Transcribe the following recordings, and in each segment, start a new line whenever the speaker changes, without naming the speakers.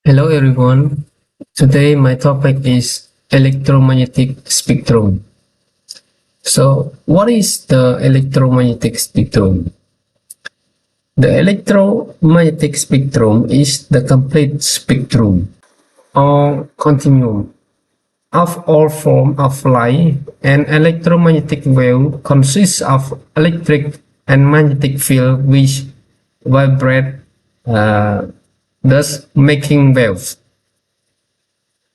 Hello everyone. Today my topic is electromagnetic spectrum. So, what is the electromagnetic spectrum? The electromagnetic spectrum is the complete spectrum or continuum of all forms of light. An electromagnetic wave consists of electric and magnetic field which vibrate, uh, thus making waves.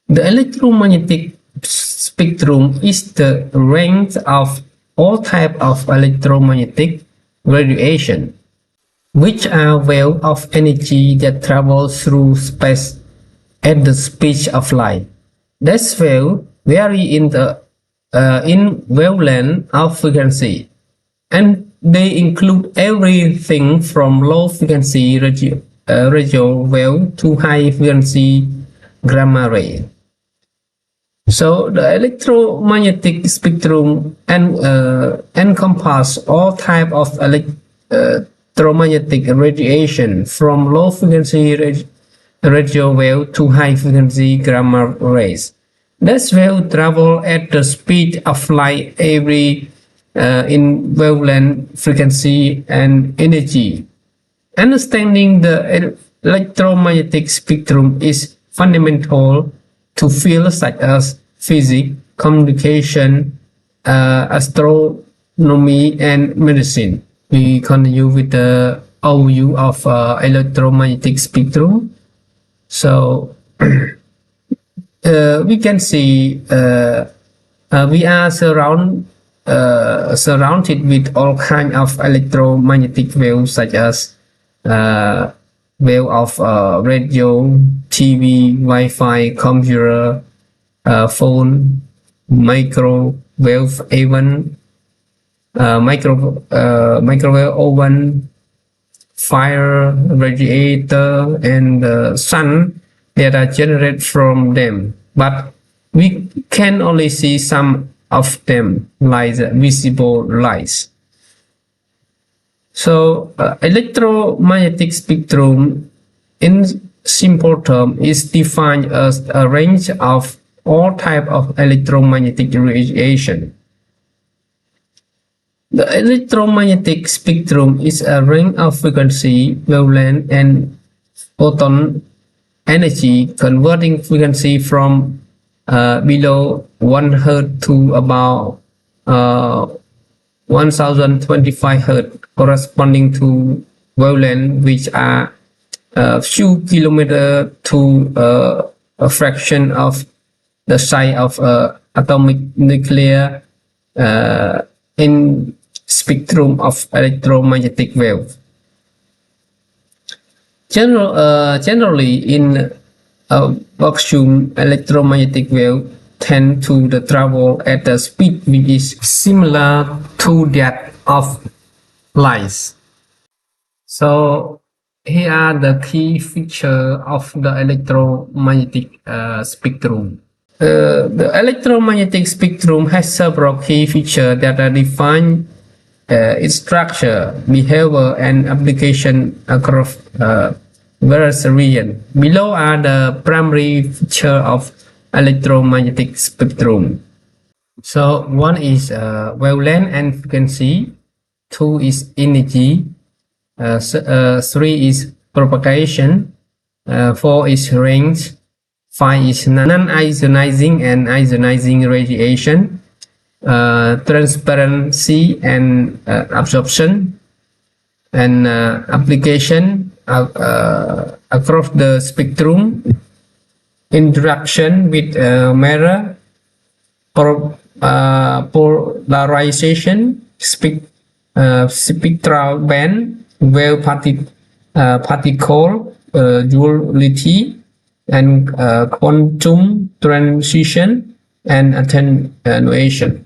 The electromagnetic spectrum is the range of all types of electromagnetic radiation, which are waves of energy that travel through space at the speed of light. These waves vary in wavelength of frequency, and they include everything from low frequency radio wave to high frequency gamma ray. So the electromagnetic spectrum encompass all type of electromagnetic radiation from low frequency radio wave to high frequency gamma rays. This wave travel at the speed of light every in wavelength, frequency, and energy. Understanding the electromagnetic spectrum is fundamental to fields such as physics, communication, astronomy, and medicine. We continue with the overview of electromagnetic spectrum. So we can see we are surrounded with all kinds of electromagnetic waves such as wave of radio, TV, Wi-Fi, computer, phone, microwave oven, microwave oven, fire, radiator, and sun that are generated from them. But we can only see some of them, like the visible lights. So, electromagnetic spectrum, in simple terms, is defined as a range of all types of electromagnetic radiation. The electromagnetic spectrum is a range of frequency, wavelength, and photon energy, converting frequency from below 1 Hz to about 1025 Hz, corresponding to wavelength which are a few kilometers to a fraction of the size of atomic nuclear in spectrum of electromagnetic wave. Generally, in a vacuum, electromagnetic wave tend to travel at a speed which is similar to that of light. So here are the key features of the electromagnetic spectrum. The electromagnetic spectrum has several key features that define its structure, behavior, and application across various regions. Below are the primary features of electromagnetic spectrum. So one is wavelength and frequency, two is energy, three is propagation, four is range, five is non-ionizing and ionizing radiation, transparency and absorption, and application across the spectrum, interaction with matter, polarization, spectral band, wave particle duality, and quantum transition and attenuation.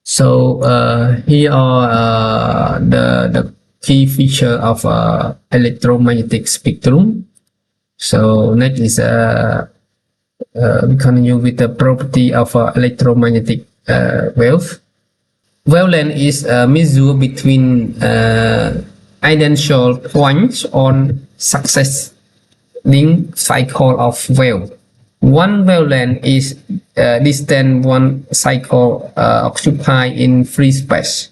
So here are the key feature of electromagnetic spectrum. So next is we continue with the property of electromagnetic wave. Wavelength is measured between identical points on success length cycle of wave. One wavelength is distance one cycle occupied in free space.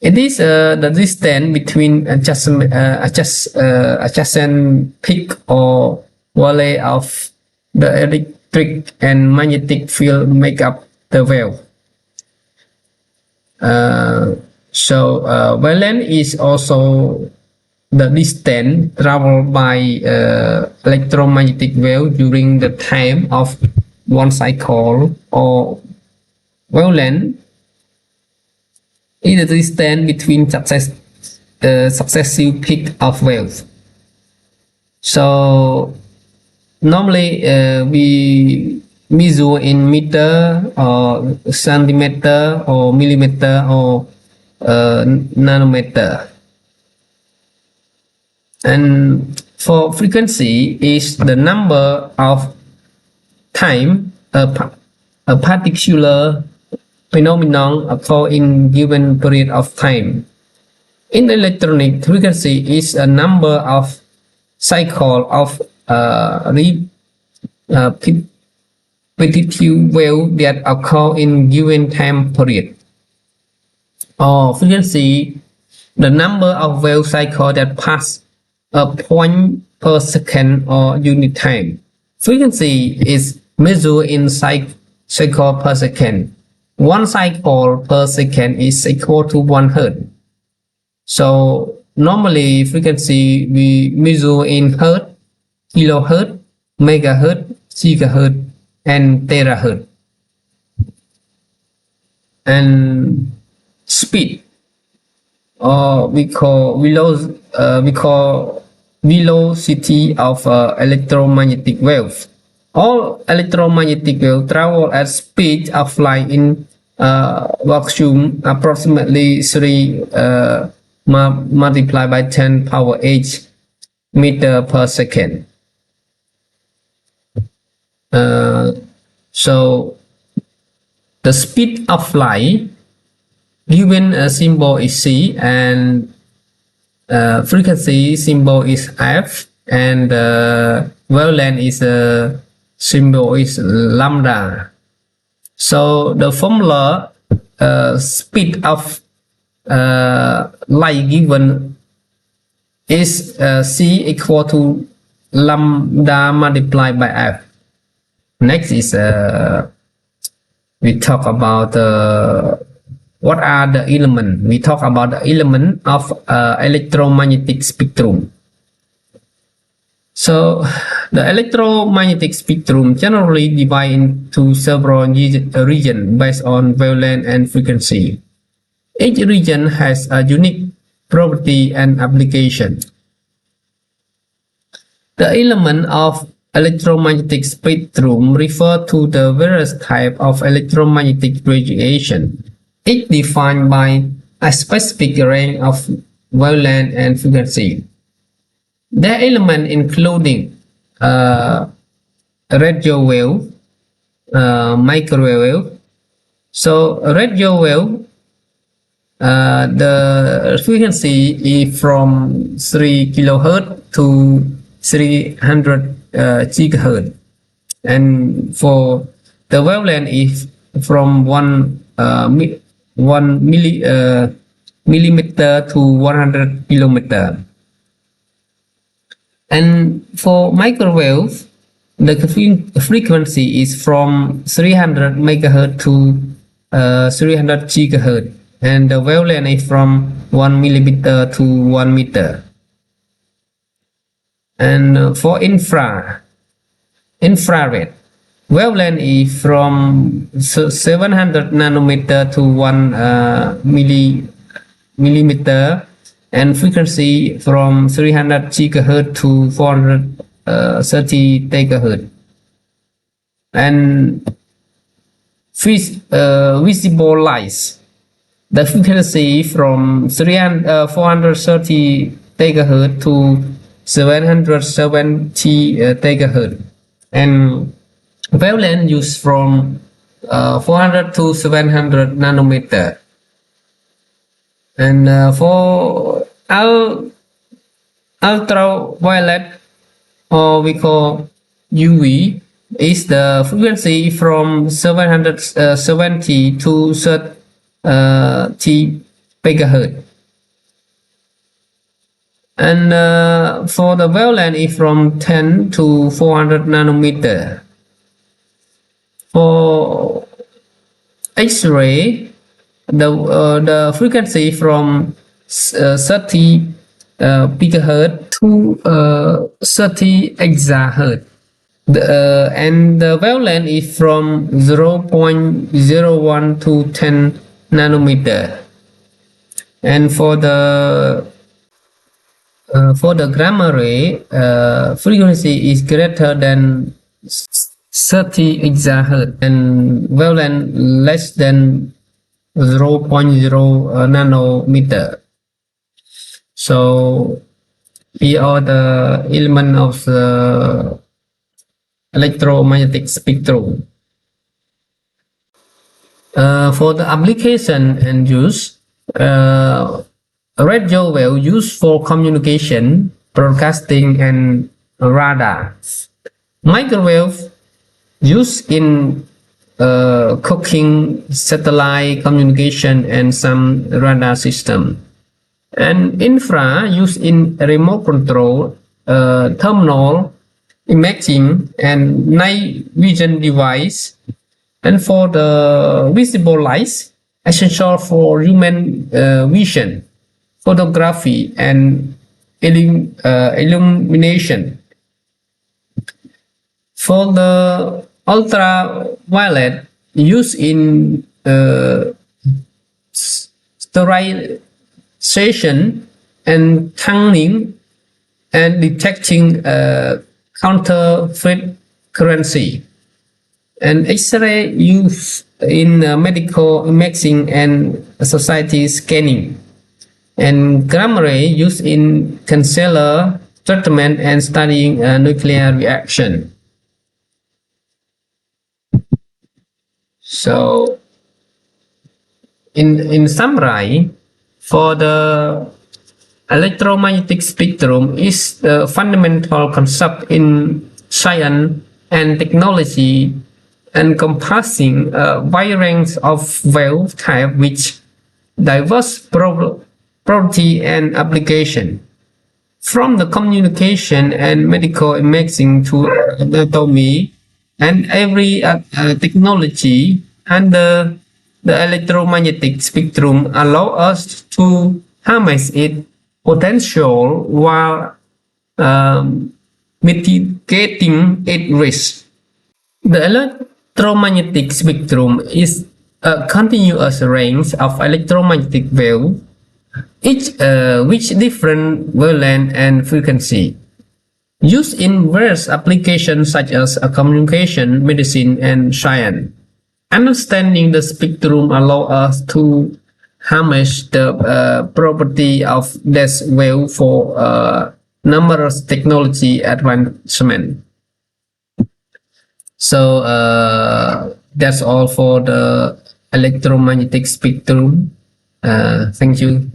It is the distance between adjacent peak or valley of the electric and magnetic field make up the wave. Wavelength is also the distance traveled by electromagnetic wave during the time of one cycle, or wavelength is the distance between successive peak of waves. So normally we measure in meter or centimeter or millimeter or nanometer. And for frequency is the number of time a particular phenomenon occurs in given period of time. In electronic, frequency is a number of cycle of repetitive wave that occur in given time period. Or frequency, the number of wave cycle that pass a point per second or unit time. Frequency is measured in cycle per second. One cycle per second is equal to 1 hertz. So normally frequency we measure in hertz, kilohertz, megahertz, gigahertz, and terahertz. And speed, or we call velocity of electromagnetic waves. All electromagnetic waves travel at speed of light in vacuum, approximately 3 multiplied by 10 power 8 meter per second. So the speed of light given a symbol is c, and frequency symbol is f, and wavelength is symbol is lambda. So the formula speed of light given is c equal to lambda multiplied by f. Next is we talk about what are the elements. We talk about the element of electromagnetic spectrum. So the electromagnetic spectrum generally divided into several regions based on wavelength and frequency. Each region has a unique property and application. The element of electromagnetic spectrum refer to the various types of electromagnetic radiation, each defined by a specific range of wavelength and frequency. The element including radio wave, microwave. So radio wave, the frequency is from 3 kilohertz to 300 gigahertz, and for the wavelength is from 1 millimeter to 100 kilometer. And for microwave, the frequency is from 300 megahertz to 300 gigahertz, and the wavelength is from 1 millimeter to 1 meter. And for infrared, wavelength is from 700 nanometer to 1 millimeter, and frequency from 300 gigahertz to 430 megahertz. And visible light, the frequency from 430 megahertz to 770 megahertz, and wavelength used from 400 to 700 nanometer. And for ultraviolet or we call UV, is the frequency from 770 to 30 megahertz. And for the wavelength is from 10 to 400 nanometer. For X-ray, the frequency from 30 gigahertz to 30 exahertz. And the wavelength is from 0.01 to 10 nanometer. And for the gamma ray, frequency is greater than 30 exahertz and wavelength less than 0.0 nanometer. So here are the elements of the electromagnetic spectrum. For the application and use, radio wave used for communication, broadcasting, and radar. Microwave used in cooking, satellite communication, and some radar system. And infra used in remote control, thermal imaging, and night vision device. And for the visible lights, essential for human vision, photography, and illumination. For the ultraviolet, used in sterilization and tunneling and detecting counterfeit currency. And X-ray used in medical imaging and society scanning. And gamma ray used in cancer treatment and studying nuclear reaction. So, in summary, for the electromagnetic spectrum is the fundamental concept in science and technology, encompassing a wide range of wave type with diverse property and application, from the communication and medical imaging to anatomy and every technology under the electromagnetic spectrum allow us to harness its potential while mitigating its risk. The electromagnetic spectrum is a continuous range of electromagnetic waves, each with different wavelength and frequency, used in various applications such as communication, medicine, and science. Understanding the spectrum allows us to harness the property of this wave for numerous technology advancement. So that's all for the electromagnetic spectrum. Thank you.